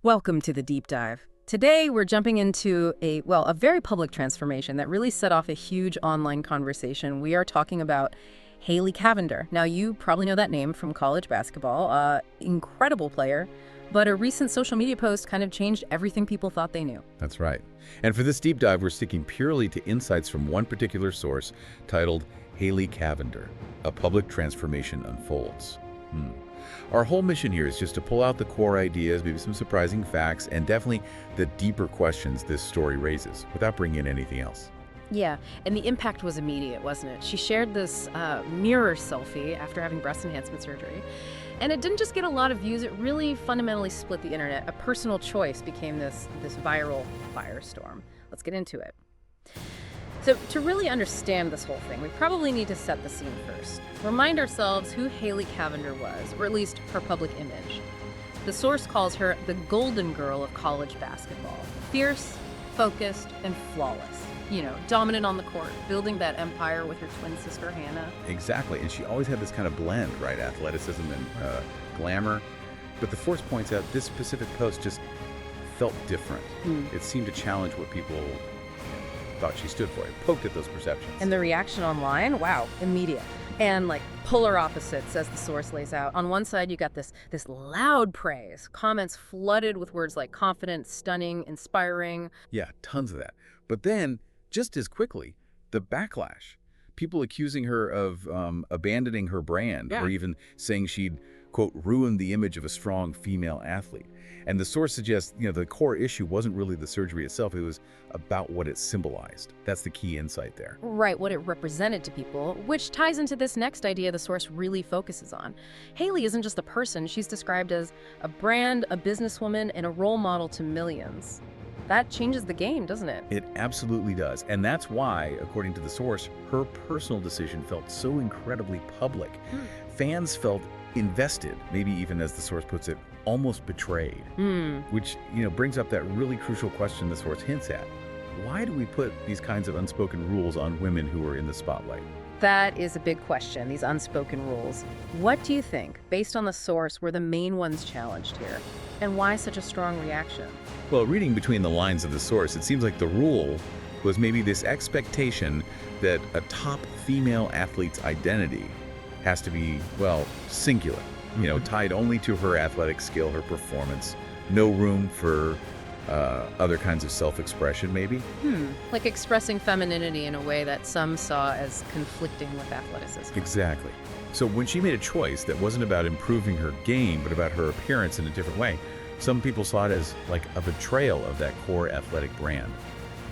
Welcome to the deep dive. Today, we're jumping into a very public transformation that really set off a huge online conversation. We are talking about Haley Cavinder. Now, you probably know that name from college basketball. Incredible player, but a recent social media post kind of changed everything people thought they knew. That's right. And for this deep dive, we're sticking purely to insights from one particular source titled Haley Cavinder, A Public Transformation Unfolds. Our whole mission here is just to pull out the core ideas, maybe some surprising facts, and definitely the deeper questions this story raises, without bringing in anything else. Yeah, and the impact was immediate, wasn't it? She shared this mirror selfie after having breast enhancement surgery. And it didn't just get a lot of views, it really fundamentally split the internet. A personal choice became this viral firestorm. Let's get into it. So to really understand this whole thing, we probably need to set the scene first. Remind ourselves who Haley Cavinder was, or at least her public image. The source calls her the golden girl of college basketball. Fierce, focused, and flawless. You know, dominant on the court, building that empire with her twin sister, Hannah. Exactly, and she always had this kind of blend, right? Athleticism and glamour. But the source points out this specific post just felt different. It seemed to challenge what people thought she stood for. It poked at those perceptions. And the reaction online, wow, immediate. And like polar opposites, as the source lays out. On one side, you got this loud praise, comments flooded with words like confident, stunning, inspiring. Yeah, tons of that. But then, just as quickly, the backlash. People accusing her of abandoning her brand, or even saying she'd, quote, ruined the image of a strong female athlete. And the source suggests, the core issue wasn't really the surgery itself, it was about what it symbolized. That's the key insight there. Right, what it represented to people, which ties into this next idea the source really focuses on. Haley isn't just a person, she's described as a brand, a businesswoman, and a role model to millions. That changes the game, doesn't it? It absolutely does. And that's why, according to the source, her personal decision felt so incredibly public. Fans felt invested, maybe even, as the source puts it, almost betrayed. Which, brings up that really crucial question the source hints at. Why do we put these kinds of unspoken rules on women who are in the spotlight? That is a big question, these unspoken rules. What do you think, based on the source, were the main ones challenged here? And why such a strong reaction? Well, reading between the lines of the source, it seems like the rule was maybe this expectation that a top female athlete's identity has to be, singular, tied only to her athletic skill, her performance, no room for other kinds of self-expression, maybe? Like expressing femininity in a way that some saw as conflicting with athleticism. Exactly. So when she made a choice that wasn't about improving her game, but about her appearance in a different way, some people saw it as like a betrayal of that core athletic brand.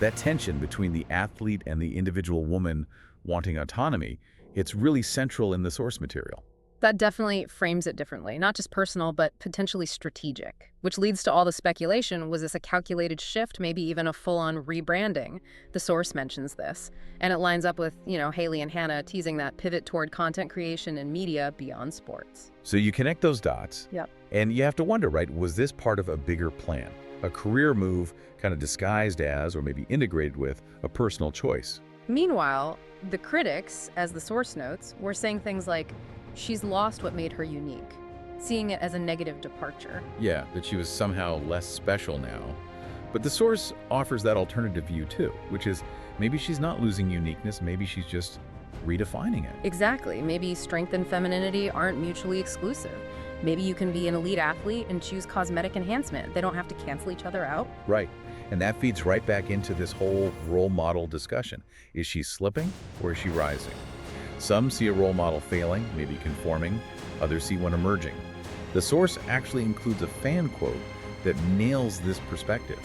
That tension between the athlete and the individual woman wanting autonomy, it's really central in the source material. That definitely frames it differently, not just personal, but potentially strategic, which leads to all the speculation. Was this a calculated shift, maybe even a full-on rebranding? The source mentions this, and it lines up with, Haley and Hannah teasing that pivot toward content creation and media beyond sports. So you connect those dots, and you have to wonder, right, was this part of a bigger plan? A career move kind of disguised as, or maybe integrated with, a personal choice? Meanwhile, the critics, as the source notes, were saying things like, she's lost what made her unique, seeing it as a negative departure. Yeah, that she was somehow less special now. But the source offers that alternative view too, which is maybe she's not losing uniqueness, maybe she's just redefining it. Exactly. Maybe strength and femininity aren't mutually exclusive. Maybe you can be an elite athlete and choose cosmetic enhancement. They don't have to cancel each other out. Right. And that feeds right back into this whole role model discussion. Is she slipping or is she rising? Some see a role model failing, maybe conforming. Others see one emerging. The source actually includes a fan quote that nails this perspective,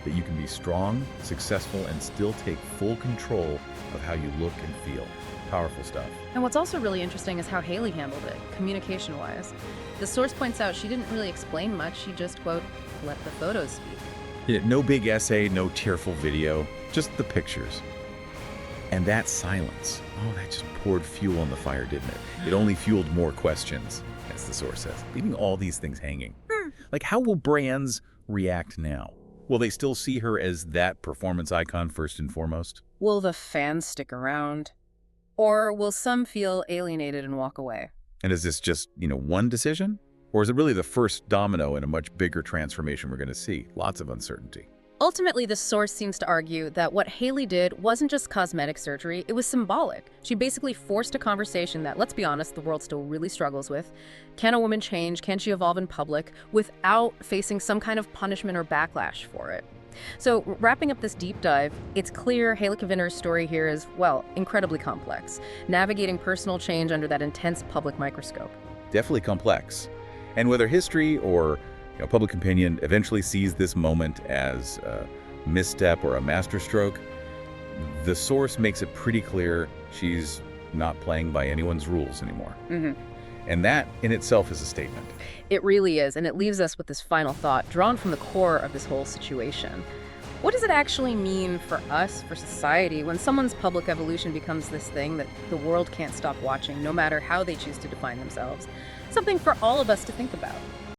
that you can be strong, successful, and still take full control of how you look and feel. Powerful stuff. And what's also really interesting is how Haley handled it, communication-wise. The source points out she didn't really explain much. She just, quote, let the photos speak. Yeah, no big essay, no tearful video, just the pictures. And that silence, that just poured fuel on the fire, didn't it? It only fueled more questions, as the source says, leaving all these things hanging. Like, how will brands react now? Will they still see her as that performance icon first and foremost? Will the fans stick around? Or will some feel alienated and walk away? And is this just, one decision? Or is it really the first domino in a much bigger transformation we're going to see? Lots of uncertainty. Ultimately, the source seems to argue that what Haley did wasn't just cosmetic surgery, it was symbolic. She basically forced a conversation that, let's be honest, the world still really struggles with. Can a woman change? Can she evolve in public without facing some kind of punishment or backlash for it? So, wrapping up this deep dive, it's clear Haley Cavinder's story here is, well, incredibly complex, navigating personal change under that intense public microscope. Definitely complex. And whether history or public opinion eventually sees this moment as a misstep or a masterstroke, the source makes it pretty clear she's not playing by anyone's rules anymore. And that in itself is a statement. It really is, and it leaves us with this final thought drawn from the core of this whole situation. What does it actually mean for us, for society, when someone's public evolution becomes this thing that the world can't stop watching, no matter how they choose to define themselves? Something for all of us to think about.